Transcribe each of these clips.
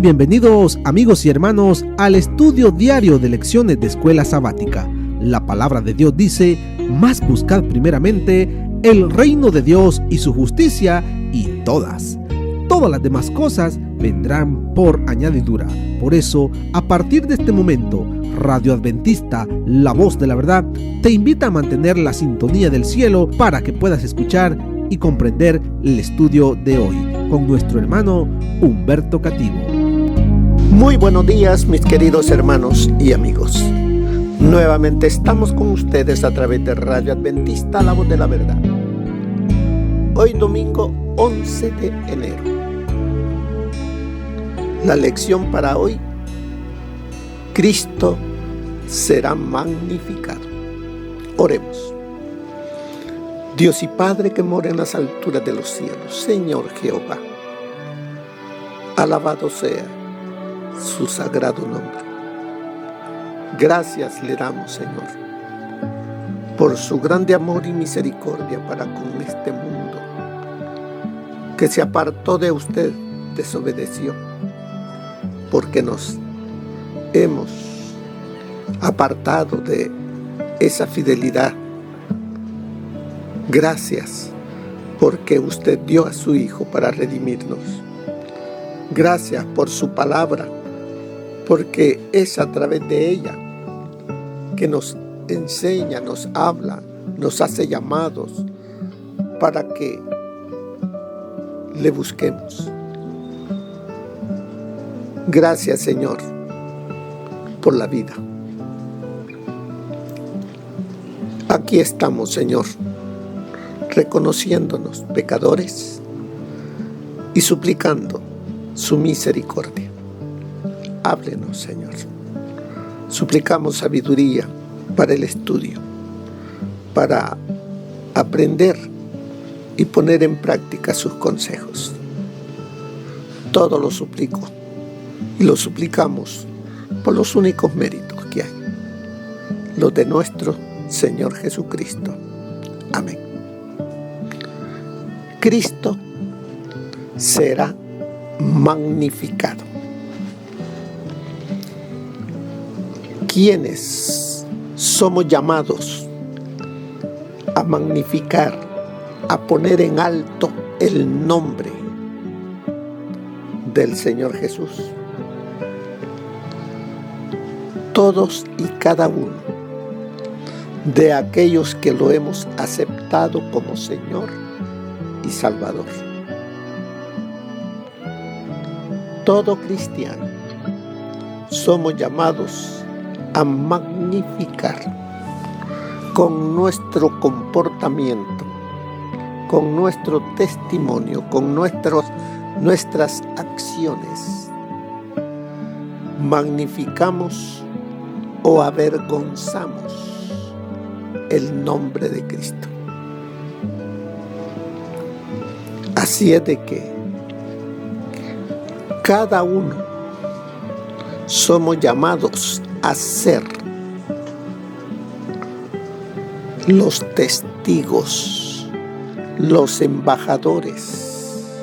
Bienvenidos amigos y hermanos al estudio diario de lecciones de Escuela Sabática. La palabra de Dios dice: mas buscad primeramente el reino de Dios y su justicia, y todas las demás cosas vendrán por añadidura. Por eso, a partir de este momento, Radio Adventista, la voz de la verdad, te invita a mantener la sintonía del cielo para que puedas escuchar y comprender el estudio de hoy con nuestro hermano Humberto Cativo. Muy buenos días, mis queridos hermanos y amigos. Nuevamente estamos con ustedes a través de Radio Adventista, la voz de la verdad. Hoy domingo 11 de enero. La lección para hoy: Cristo será magnificado. Oremos. Dios y Padre que mora en las alturas de los cielos, Señor Jehová, alabado sea su sagrado nombre. Gracias le damos, Señor, por su grande amor y misericordia para con este mundo, que se apartó de usted, desobedeció, porque nos hemos apartado de esa fidelidad. Gracias, porque usted dio a su Hijo para redimirnos. Gracias por su palabra, porque es a través de ella que nos enseña, nos habla, nos hace llamados para que le busquemos. Gracias, Señor, por la vida. Aquí estamos, Señor, reconociéndonos pecadores y suplicando su misericordia. Háblenos, Señor. Suplicamos sabiduría para el estudio, para aprender y poner en práctica sus consejos. Todo lo suplico y lo suplicamos por los únicos méritos que hay, los de nuestro Señor Jesucristo. Amén. Cristo será magnificado. ¿Quiénes somos llamados a magnificar, a poner en alto el nombre del Señor Jesús? Todos y cada uno de aquellos que lo hemos aceptado como Señor y Salvador. Todo cristiano somos llamados a magnificar con nuestro comportamiento, con nuestro testimonio, con nuestras acciones. Magnificamos o avergonzamos el nombre de Cristo. Así es de que cada uno somos llamados a ser los testigos, los embajadores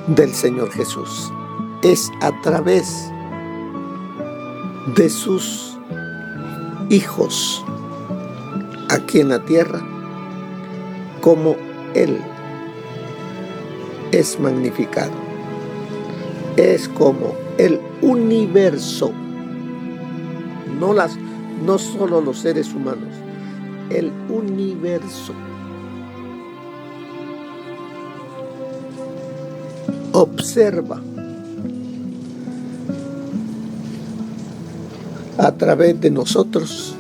del Señor Jesús. Es a través de sus hijos aquí en la tierra como Él es magnificado. Es como el universo, no solo los seres humanos, el universo observa a través de nosotros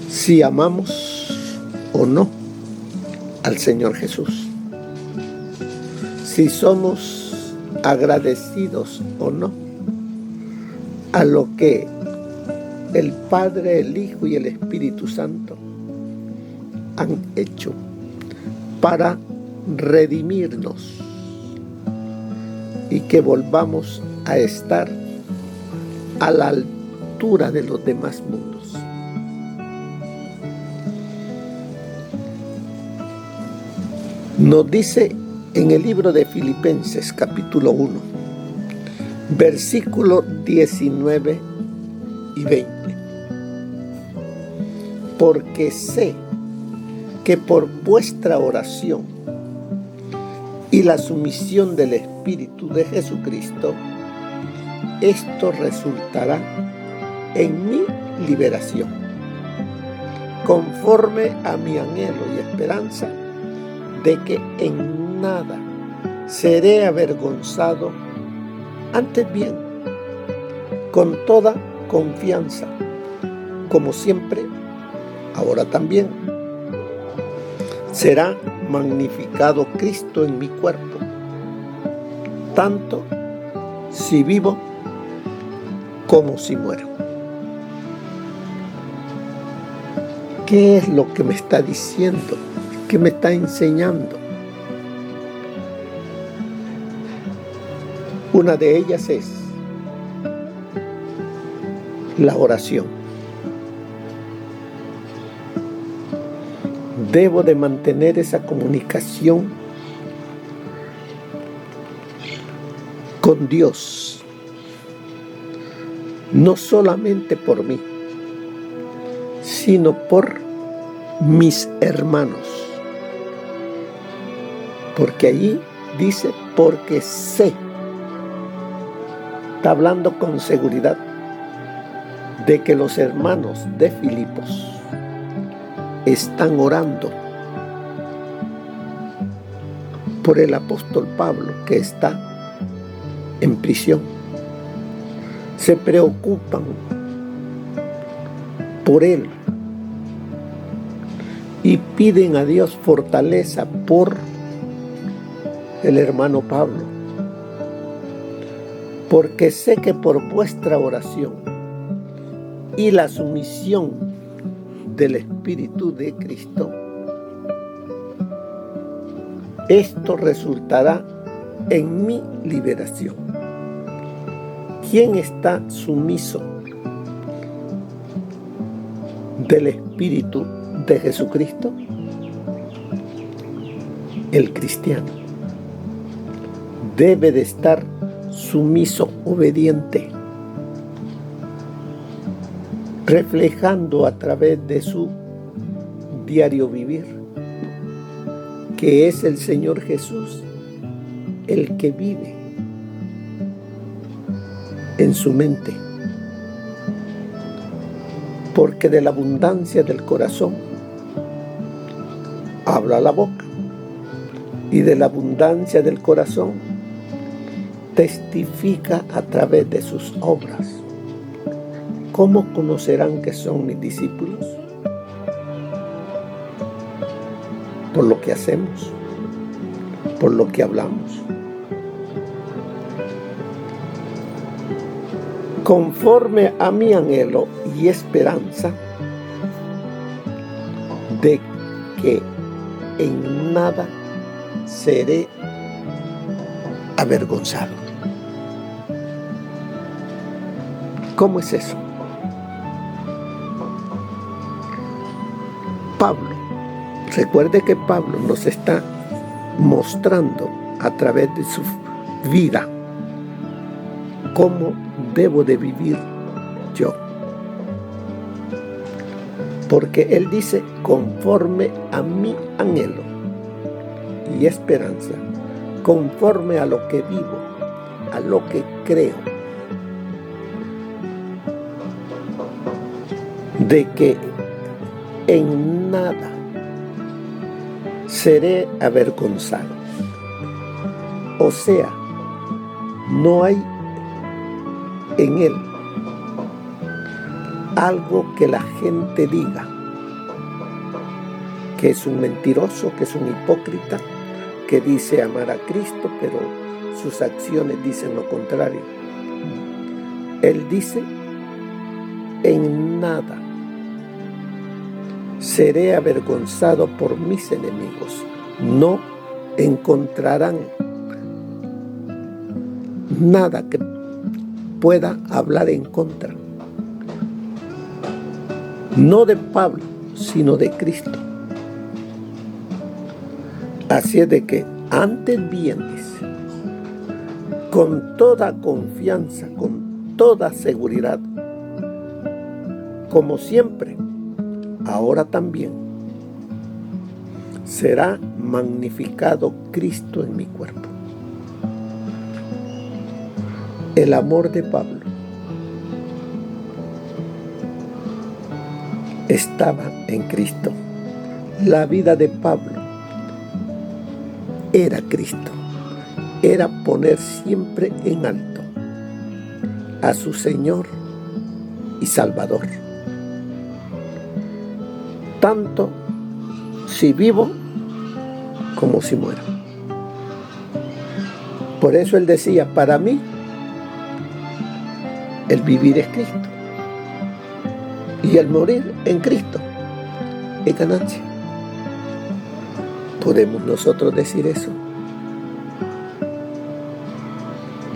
si amamos o no al Señor Jesús, si somos agradecidos o no a lo que el Padre, el Hijo y el Espíritu Santo han hecho para redimirnos y que volvamos a estar a la altura de los demás mundos. Nos dice en el libro de Filipenses capítulo 1, versículos 19 y 20. Porque sé que por vuestra oración y la sumisión del Espíritu de Jesucristo, esto resultará en mi liberación, conforme a mi anhelo y esperanza de que en nada seré avergonzado, antes bien, con toda confianza, como siempre, ahora también, será magnificado Cristo en mi cuerpo, tanto si vivo como si muero. ¿Qué es lo que me está diciendo? ¿Qué me está enseñando? Una de ellas es la oración. Debo de mantener esa comunicación con Dios, no solamente por mí, sino por mis hermanos. Porque allí dice, porque sé, está hablando con seguridad de que los hermanos de Filipos están orando por el apóstol Pablo, que está en prisión. Se preocupan por él y piden a Dios fortaleza por el hermano Pablo, porque sé que por vuestra oración y la sumisión del Espíritu de Cristo, esto resultará en mi liberación. ¿Quién está sumiso del Espíritu de Jesucristo? El cristiano debe de estar sumiso, obediente, reflejando a través de su diario vivir que es el Señor Jesús el que vive en su mente, porque de la abundancia del corazón habla la boca, y de la abundancia del corazón testifica a través de sus obras. ¿Cómo conocerán que son mis discípulos? Por lo que hacemos, por lo que hablamos. Conforme a mi anhelo y esperanza de que en nada seré avergonzado. ¿Cómo es eso? Pablo, recuerde que Pablo nos está mostrando a través de su vida cómo debo de vivir yo. Porque él dice, conforme a mi anhelo y esperanza, conforme a lo que vivo, a lo que creo, de que en nada seré avergonzado. O sea, no hay en él algo que la gente diga que es un mentiroso, que es un hipócrita, que dice amar a Cristo, pero sus acciones dicen lo contrario. Él dice, en nada seré avergonzado por mis enemigos. No encontrarán nada que pueda hablar en contra. No de Pablo, sino de Cristo. Así es de que Antes bien, dice, con toda confianza, con toda seguridad, como siempre, ahora también, será magnificado Cristo en mi cuerpo. El amor de Pablo estaba en Cristo. La vida de Pablo era Cristo. Era poner siempre en alto a su Señor y Salvador. Tanto si vivo como si muero. Por eso él decía, para mí, el vivir es Cristo. Y el morir en Cristo es ganancia. ¿Podemos nosotros decir eso?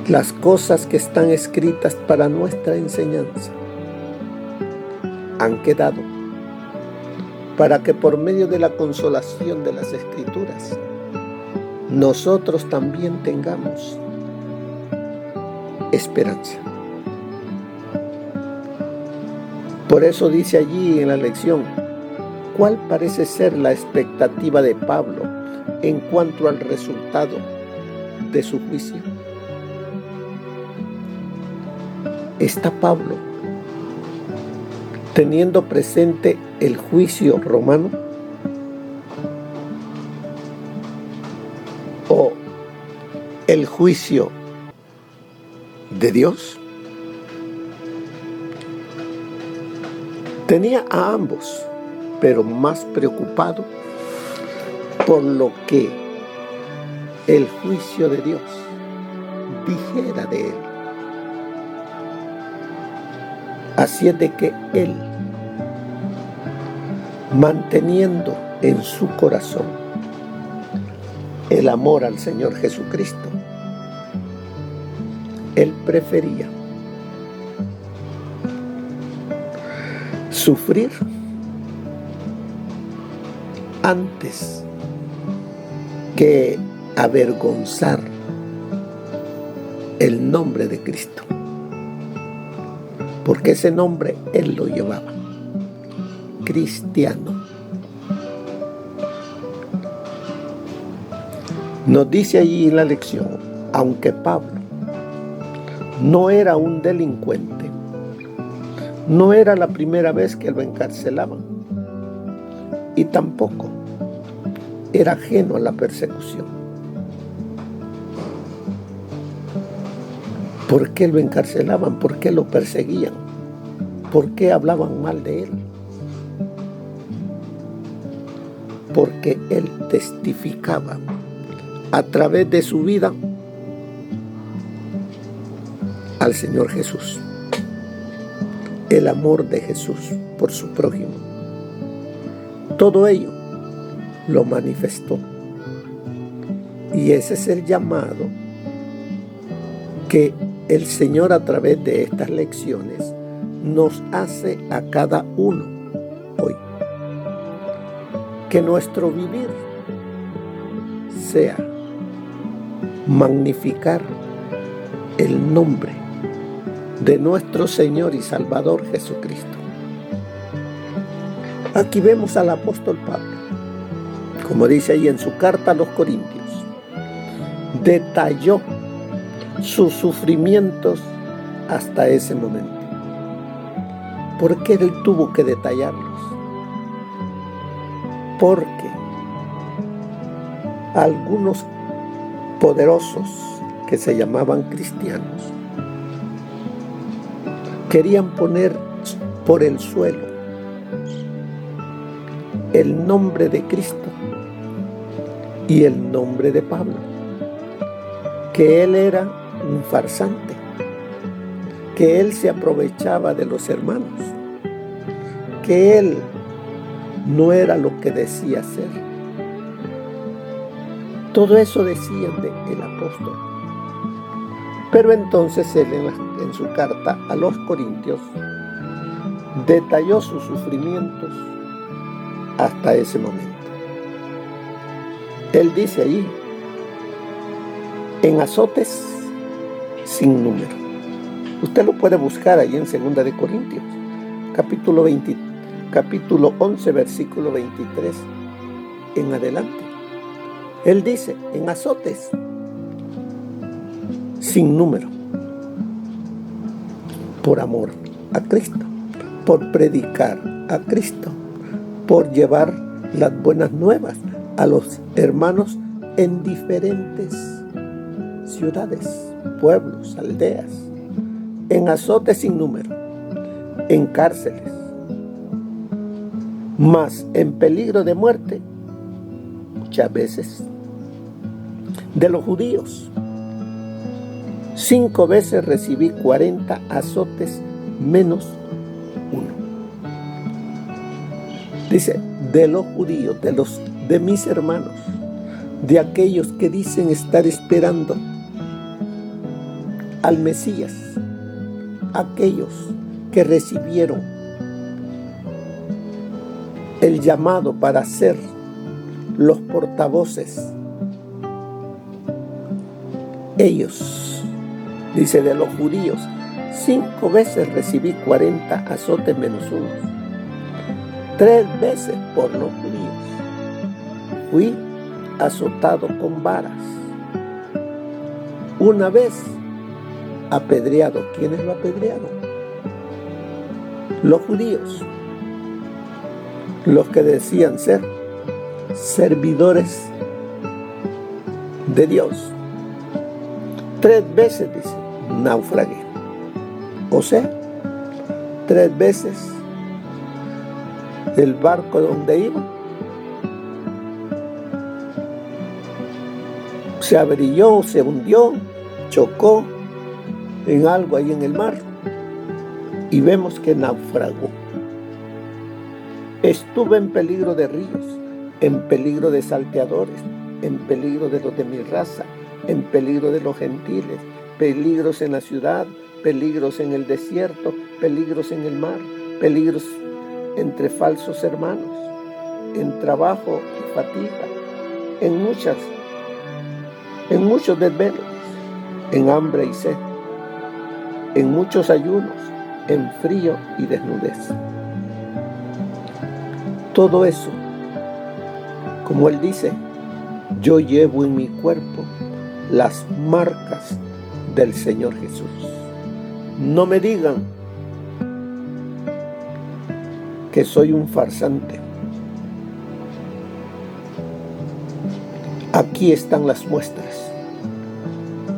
Las cosas que están escritas para nuestra enseñanza han quedado para que por medio de la consolación de las Escrituras nosotros también tengamos esperanza. Por eso dice allí en la lección, ¿cuál parece ser la expectativa de Pablo en cuanto al resultado de su juicio? ¿Está Pablo teniendo presente el juicio romano? ¿O el juicio de Dios? Tenía a ambos, pero más preocupado por lo que el juicio de Dios dijera de él. Así es de que él, manteniendo en su corazón el amor al Señor Jesucristo, él prefería sufrir antes que avergonzar el nombre de Cristo. Porque ese nombre él lo llevaba, cristiano. Nos dice allí en la lección, aunque Pablo no era un delincuente, no era la primera vez que lo encarcelaban y tampoco era ajeno a la persecución. ¿Por qué lo encarcelaban? ¿Por qué lo perseguían? ¿Por qué hablaban mal de él? Porque él testificaba a través de su vida al Señor Jesús. El amor de Jesús por su prójimo. Todo ello lo manifestó. Y ese es el llamado que el Señor a través de estas lecciones nos hace a cada uno hoy. Que nuestro vivir sea magnificar el nombre de nuestro Señor y Salvador Jesucristo. Aquí vemos al apóstol Pablo, como dice ahí en su carta a los Corintios, detalló sus sufrimientos hasta ese momento. ¿Por qué él tuvo que detallarlos? Porque algunos poderosos que se llamaban cristianos querían poner por el suelo el nombre de Cristo y el nombre de Pablo, que él era un farsante, que él se aprovechaba de los hermanos, que él no era lo que decía ser. Todo eso decían del apóstol. Pero entonces él en su carta a los Corintios detalló sus sufrimientos hasta ese momento. Él dice allí en azotes sin número. Usted lo puede buscar ahí en 2 de Corintios, capítulo 11, versículo 23 en adelante. Él dice, en azotes sin número, por amor a Cristo, por predicar a Cristo, por llevar las buenas nuevas a los hermanos en diferentes ciudades, pueblos, aldeas, en azotes sin número, en cárceles, mas en peligro de muerte, muchas veces, de los judíos. 5 veces recibí 40 azotes menos uno. Dice, de los judíos, de mis hermanos, de aquellos que dicen estar esperando al Mesías, aquellos que recibieron el llamado para ser los portavoces. Ellos, dice, de los judíos, 5 veces recibí 40 azotes menos uno. 3 veces por los judíos fui azotado con varas. 1 vez apedreado. ¿Quiénes lo apedrearon? Los judíos, los que decían ser servidores de Dios. 3 veces, dice, naufragué. O sea, 3 veces el barco donde iba se abrilló, se hundió, chocó en algo ahí en el mar y vemos que naufragó. Estuve en peligro de ríos, en peligro de salteadores, en peligro de los de mi raza, en peligro de los gentiles, peligros en la ciudad, peligros en el desierto, peligros en el mar, peligros entre falsos hermanos, en trabajo y fatiga, en muchos desvelos, en hambre y sed, en muchos ayunos, en frío y desnudez. Todo eso, como él dice, yo llevo en mi cuerpo las marcas del Señor Jesús. No me digan que soy un farsante. Aquí están las muestras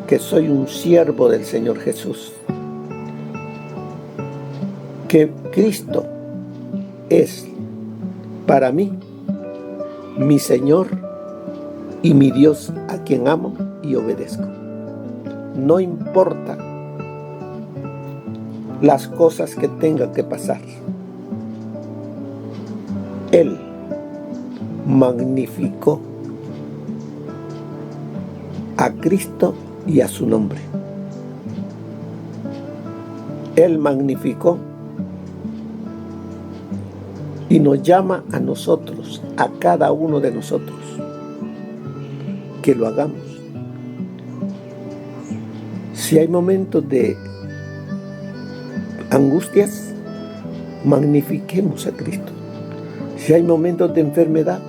que soy un siervo del Señor Jesús, que Cristo es para mí mi Señor y mi Dios, a quien amo y obedezco. No importa las cosas que tenga que pasar. Él magnificó a Cristo y a su nombre. Él magnificó y nos llama a nosotros, a cada uno de nosotros, que lo hagamos. Si hay momentos de angustias, magnifiquemos a Cristo. Si hay momentos de enfermedad,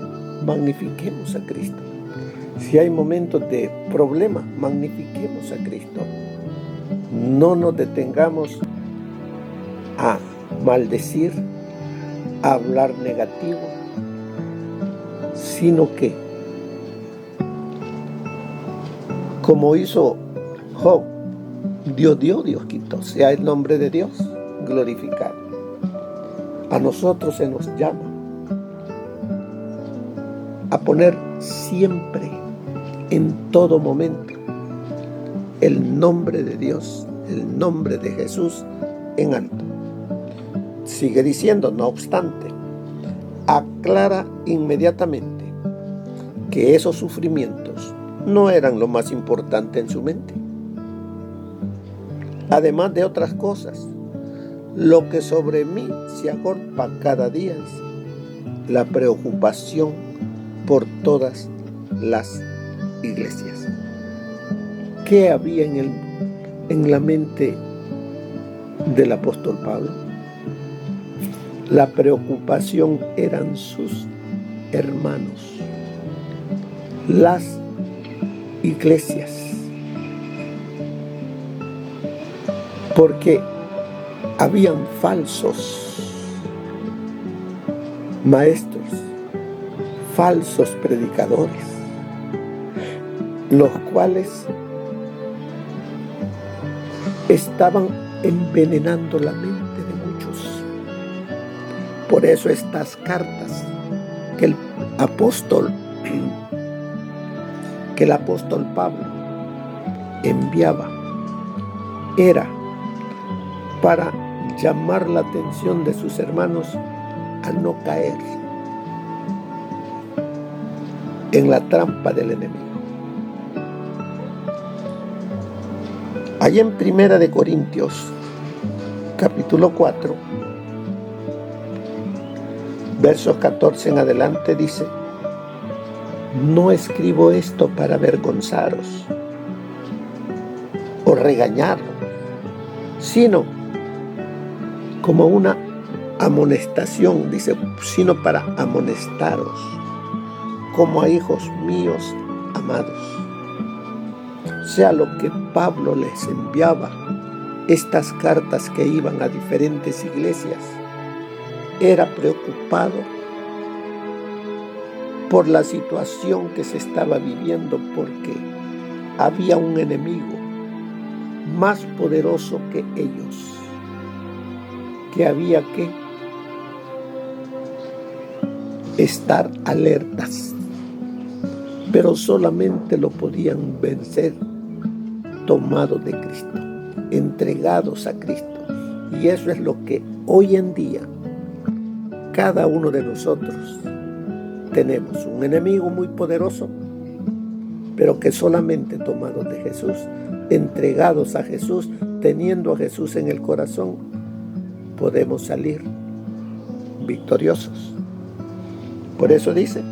magnifiquemos a Cristo. Si hay momentos de problemas, magnifiquemos a Cristo. No nos detengamos a maldecir, a hablar negativo, sino que, como hizo Job, Dios dio, Dios quitó. Sea el nombre de Dios glorificado. A nosotros se nos llama a poner siempre, en todo momento, el nombre de Dios, el nombre de Jesús en alto. Sigue diciendo, no obstante, aclara inmediatamente que esos sufrimientos no eran lo más importante en su mente. Además de otras cosas, lo que sobre mí se agolpa cada día es la preocupación por todas las iglesias. ¿Qué había en la mente del apóstol Pablo? La preocupación eran sus hermanos, las iglesias, porque habían falsos maestros, falsos predicadores, los cuales estaban envenenando la mente de muchos. Por eso estas cartas que el apóstol Pablo enviaba era para llamar la atención de sus hermanos a no caer en la trampa del enemigo. Allá en 1 de Corintios, capítulo 4, versos 14 en adelante dice: no escribo esto para avergonzaros o regañaros, sino como una amonestación, dice, sino para amonestaros como a hijos míos amados. O sea, lo que Pablo les enviaba, estas cartas que iban a diferentes iglesias, era preocupado por la situación que se estaba viviendo, porque había un enemigo más poderoso que ellos, que había que estar alertas, pero solamente lo podían vencer tomados de Cristo, entregados a Cristo. Y eso es lo que hoy en día cada uno de nosotros tenemos, un enemigo muy poderoso, pero que solamente tomados de Jesús, entregados a Jesús, teniendo a Jesús en el corazón, podemos salir victoriosos. Por eso dice: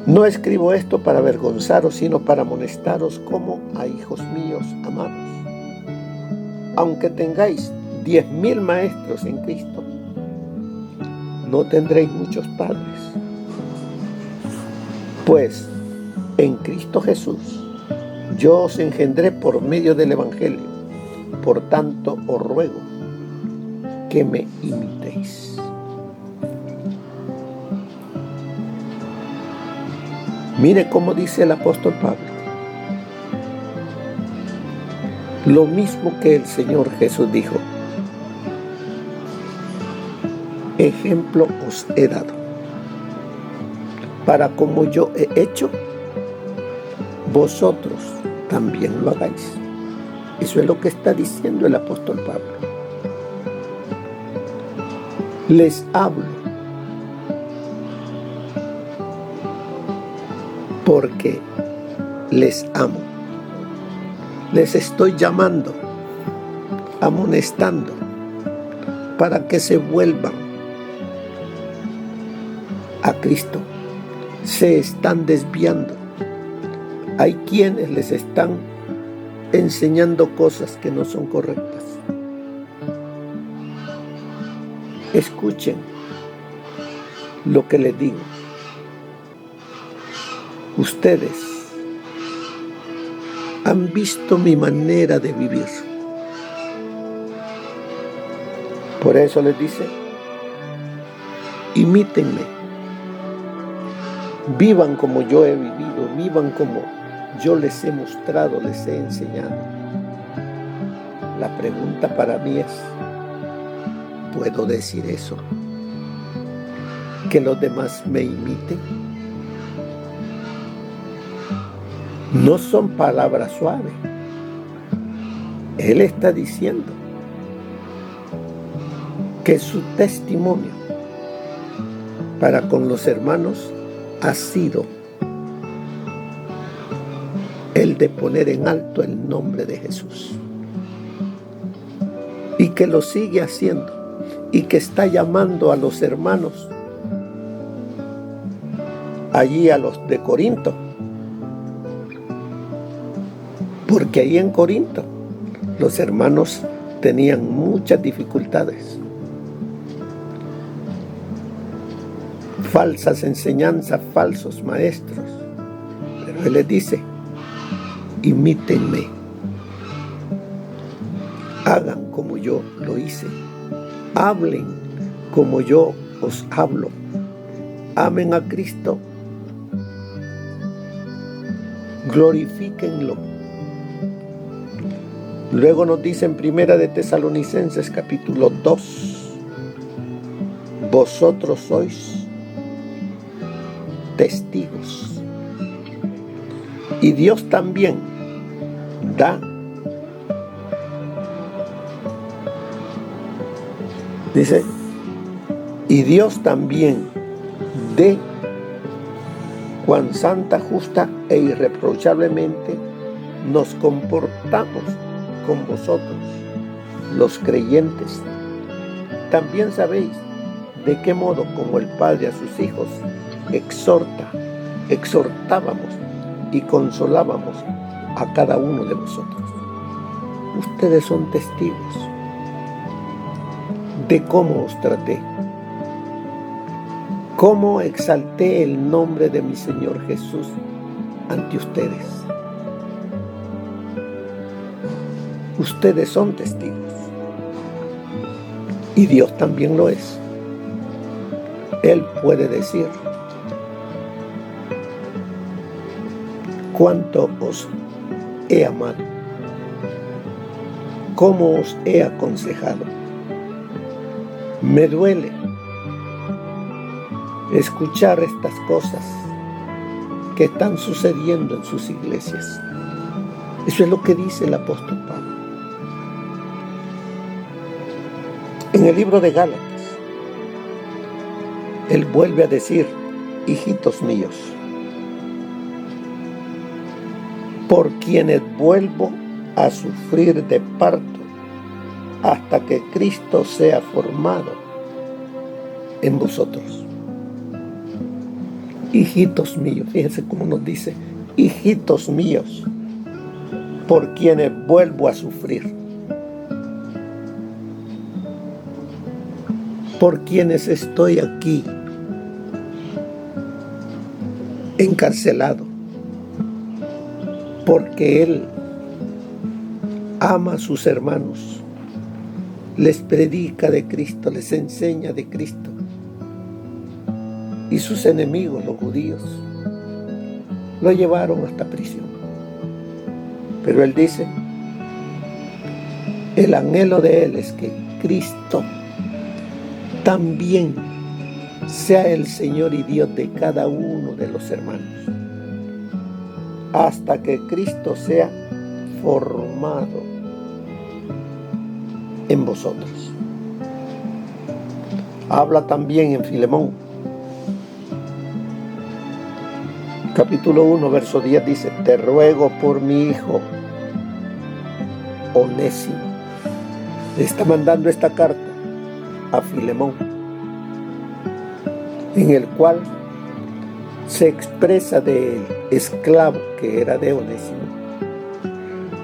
no escribo esto para avergonzaros, sino para amonestaros como a hijos míos amados. Aunque tengáis 10,000 maestros en Cristo, no tendréis muchos padres, pues en Cristo Jesús yo os engendré por medio del Evangelio. Por tanto os ruego que me imitéis. Mire cómo dice el apóstol Pablo: lo mismo que el Señor Jesús dijo: ejemplo os he dado, para como yo he hecho, vosotros también lo hagáis. Eso es lo que está diciendo el apóstol Pablo. Les hablo porque les amo. Les estoy llamando, amonestando, para que se vuelvan a Cristo. Se están desviando. Hay quienes les están enseñando cosas que no son correctas. Escuchen lo que les digo. Ustedes han visto mi manera de vivir. Por eso les dice: imítenme. Vivan como yo he vivido, vivan como yo les he mostrado, les he enseñado. La pregunta para mí es: ¿puedo decir eso? ¿Que los demás me imiten? No son palabras suaves. Él está diciendo que su testimonio para con los hermanos ha sido el de poner en alto el nombre de Jesús, y que lo sigue haciendo, y que está llamando a los hermanos allí, a los de Corinto, Porque ahí en Corinto los hermanos tenían muchas dificultades. Falsas enseñanzas, falsos maestros. Pero Él les dice, imítenme. Hagan como yo lo hice. Hablen como yo os hablo. Amen a Cristo. Glorifíquenlo. Luego nos dice en Primera de Tesalonicenses capítulo 2, vosotros sois testigos. Y Dios también da. Dice, y Dios también dé cuán santa, justa e irreprochablemente nos comportamos con vosotros, los creyentes. También sabéis de qué modo, como el Padre a sus hijos, exhortábamos y consolábamos a cada uno de vosotros. Ustedes son testigos de cómo os traté, cómo exalté el nombre de mi Señor Jesús ante ustedes. Ustedes son testigos. Y Dios también lo es. Él puede decir cuánto os he amado, cómo os he aconsejado. Me duele escuchar estas cosas que están sucediendo en sus iglesias. Eso es lo que dice el apóstol Pablo. En el libro de Gálatas, él vuelve a decir, hijitos míos, por quienes vuelvo a sufrir de parto hasta que Cristo sea formado en vosotros. Hijitos míos, fíjense cómo nos dice, hijitos míos, por quienes vuelvo a sufrir, por quienes estoy aquí encarcelado, porque Él ama a sus hermanos, les predica de Cristo, les enseña de Cristo. Y sus enemigos, los judíos, lo llevaron hasta prisión. Pero Él dice, el anhelo de Él es que Cristo también sea el Señor y Dios de cada uno de los hermanos, hasta que Cristo sea formado en vosotros. Habla también en Filemón, capítulo 1, verso 10, dice, te ruego por mi hijo Onésimo. Le está mandando esta carta a Filemón, en el cual se expresa del esclavo que era de Onésimo,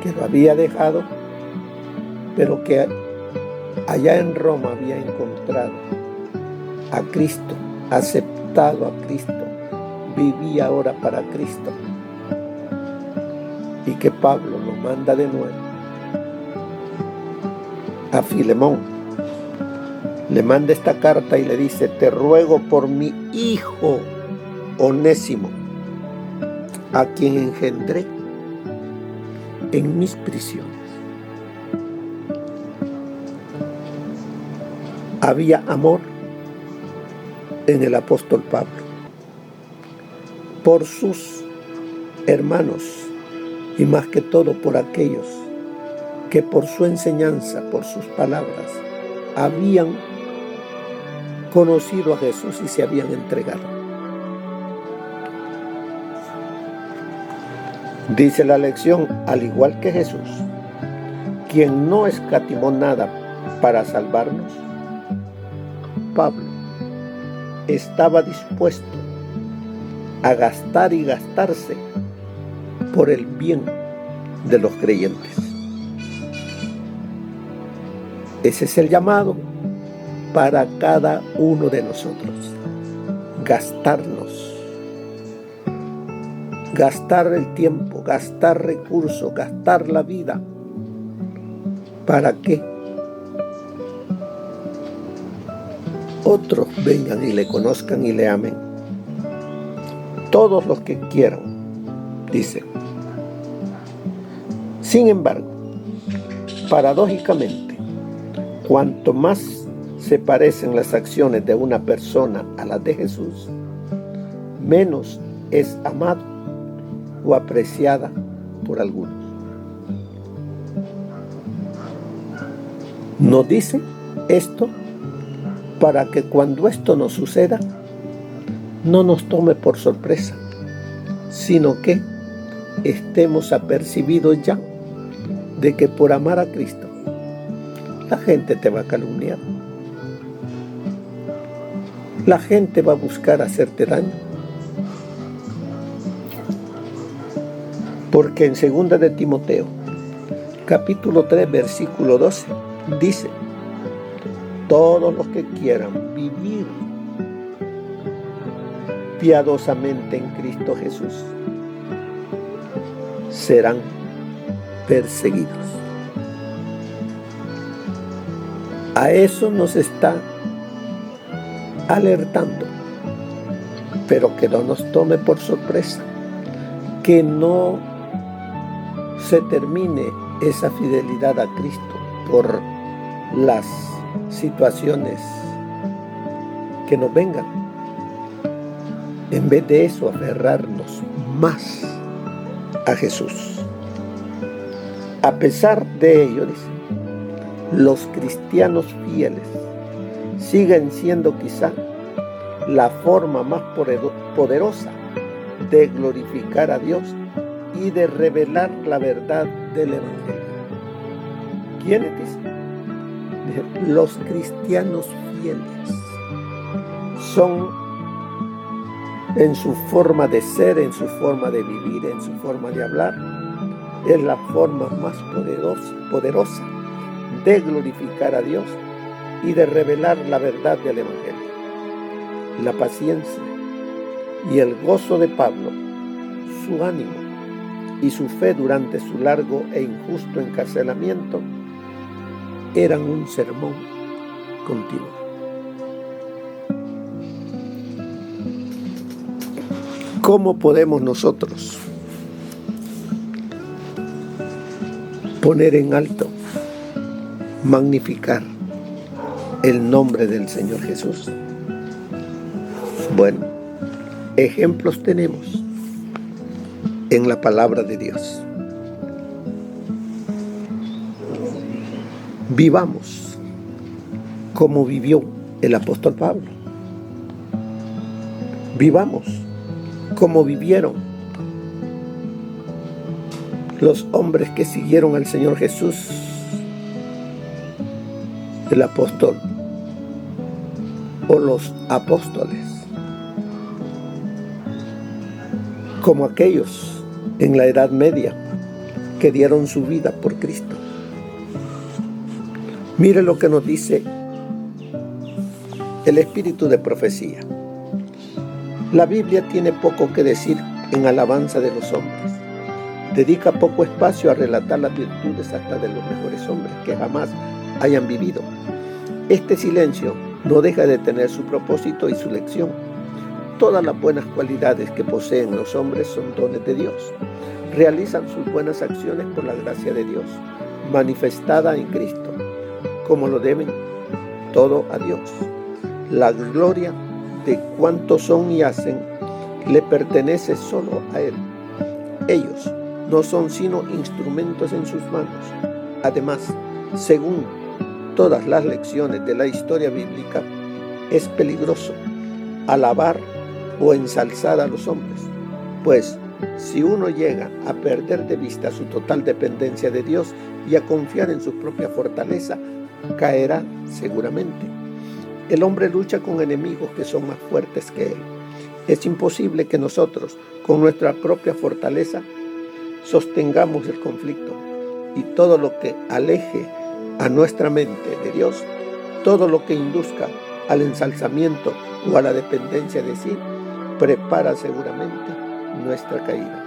que lo había dejado, pero que allá en Roma había encontrado a Cristo, aceptado a Cristo, vivía ahora para Cristo, y que Pablo lo manda de nuevo a Filemón. Le manda esta carta y le dice, te ruego por mi hijo Onésimo, a quien engendré en mis prisiones. Había amor en el apóstol Pablo por sus hermanos y más que todo por aquellos que por su enseñanza, por sus palabras, habían conocido a Jesús y se habían entregado. Dice la lección, al igual que Jesús, quien no escatimó nada para salvarnos, Pablo estaba dispuesto a gastar y gastarse por el bien de los creyentes. Ese es el llamado para cada uno de nosotros. Gastar el tiempo, gastar recursos, gastar la vida. ¿Para que otros vengan y le conozcan y le amen? Todos los que quieran, dice. Sin embargo, paradójicamente, cuanto más se parecen las acciones de una persona a las de Jesús, menos es amado o apreciada por algunos. Nos dice esto para que cuando esto nos suceda, no nos tome por sorpresa, sino que estemos apercibidos ya de que por amar a Cristo, la gente te va a calumniar. La gente va a buscar hacerte daño. Porque en 2 de Timoteo, capítulo 3, versículo 12, dice: todos los que quieran vivir piadosamente en Cristo Jesús serán perseguidos. A eso nos está alertando, pero que no nos tome por sorpresa, que no se termine esa fidelidad a Cristo por las situaciones que nos vengan. En vez de eso, aferrarnos más a Jesús. A pesar de ello, dice, los cristianos fieles siguen siendo quizá la forma más poderosa de glorificar a Dios y de revelar la verdad del Evangelio. ¿Quiénes dicen? Los cristianos fieles son, en su forma de ser, en su forma de vivir, en su forma de hablar, es la forma más poderosa de glorificar a Dios y de revelar la verdad del Evangelio. La paciencia y el gozo de Pablo, su ánimo y su fe durante su largo e injusto encarcelamiento eran un sermón continuo. ¿Cómo podemos nosotros poner en alto, magnificar el nombre del Señor Jesús? Bueno, ejemplos tenemos en la palabra de Dios. Vivamos como vivió el apóstol Pablo. Vivamos como vivieron los hombres que siguieron al Señor Jesús, el apóstol o los apóstoles, como aquellos en la Edad Media que dieron su vida por Cristo. Mire lo que nos dice el espíritu de profecía. La Biblia tiene poco que decir en alabanza de los hombres. Dedica poco espacio a relatar las virtudes hasta de los mejores hombres que jamás hayan vivido. Este silencio no deja de tener su propósito y su lección. Todas las buenas cualidades que poseen los hombres son dones de Dios. Realizan sus buenas acciones por la gracia de Dios, manifestada en Cristo, como lo deben todo a Dios. La gloria de cuanto son y hacen le pertenece solo a Él. Ellos no son sino instrumentos en sus manos. Además, según todas las lecciones de la historia bíblica, es peligroso alabar o ensalzar a los hombres, pues si uno llega a perder de vista su total dependencia de Dios y a confiar en su propia fortaleza, caerá seguramente. El hombre lucha con enemigos que son más fuertes que él. Es imposible que nosotros, con nuestra propia fortaleza, Sostengamos el conflicto y todo lo que aleje a nuestra mente de Dios, todo lo que induzca al ensalzamiento o a la dependencia de sí, prepara seguramente nuestra caída.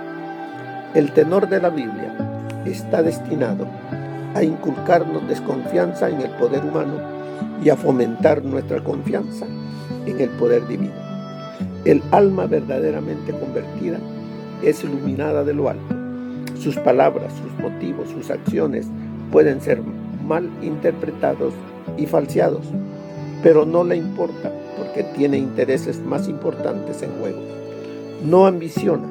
El tenor de la Biblia está destinado a inculcarnos desconfianza en el poder humano y a fomentar nuestra confianza en el poder divino. El alma verdaderamente convertida es iluminada de lo alto. Sus palabras, sus motivos, sus acciones pueden ser mal interpretados y falseados, pero no le importa porque tiene intereses más importantes en juego. No ambiciona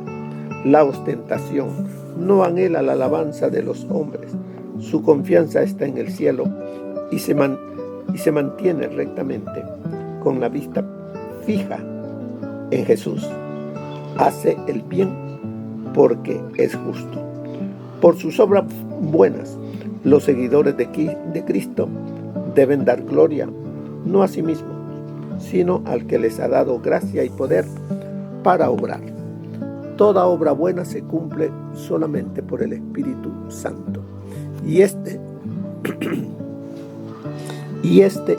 la ostentación, no anhela la alabanza de los hombres. Su confianza está en el cielo y se mantiene rectamente con la vista fija en Jesús. Hace el bien porque es justo. Por sus obras buenas, los seguidores de Cristo deben dar gloria, no a sí mismos, sino al que les ha dado gracia y poder para obrar. Toda obra buena se cumple solamente por el Espíritu Santo. Y este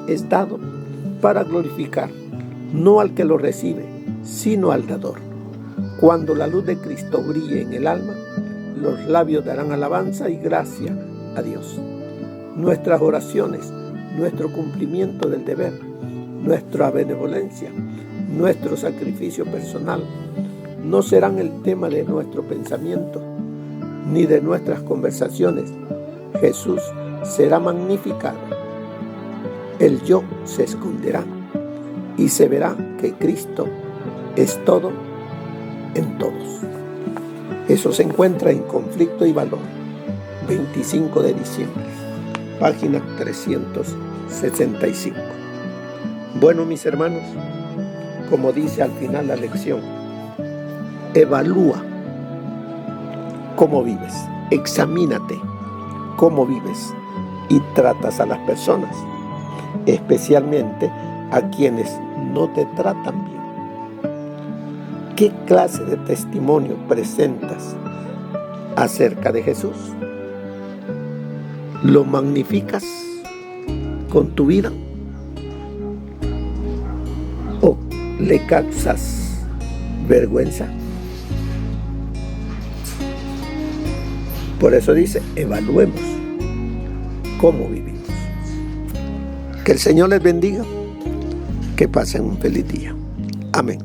es dado para glorificar, no al que lo recibe, sino al dador. Cuando la luz de Cristo brille en el alma, los labios darán alabanza y gracia a Dios. Nuestras oraciones, nuestro cumplimiento del deber, nuestra benevolencia, nuestro sacrificio personal, no serán el tema de nuestro pensamiento ni de nuestras conversaciones. Jesús será magnificado. El yo se esconderá y se verá que Cristo es todo en todos. Eso se encuentra en Conflicto y Valor, 25 de diciembre, página 365. Bueno, mis hermanos, como dice al final la lección, evalúa cómo vives, examínate cómo vives y tratas a las personas, especialmente a quienes no te tratan bien. ¿Qué clase de testimonio presentas acerca de Jesús? ¿Lo magnificas con tu vida o le causas vergüenza? Por eso dice, evaluemos cómo vivimos. Que el Señor les bendiga, que pasen un feliz día. Amén.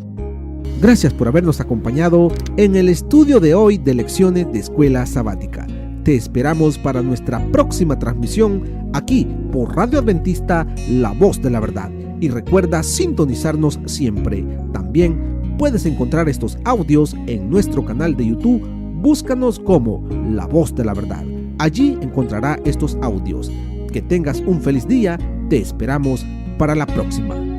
Gracias por habernos acompañado en el estudio de hoy de Lecciones de Escuela Sabática. Te esperamos para nuestra próxima transmisión aquí por Radio Adventista, La Voz de la Verdad. Y recuerda sintonizarnos siempre. También puedes encontrar estos audios en nuestro canal de YouTube. Búscanos como La Voz de la Verdad. Allí encontrará estos audios. Que tengas un feliz día. Te esperamos para la próxima.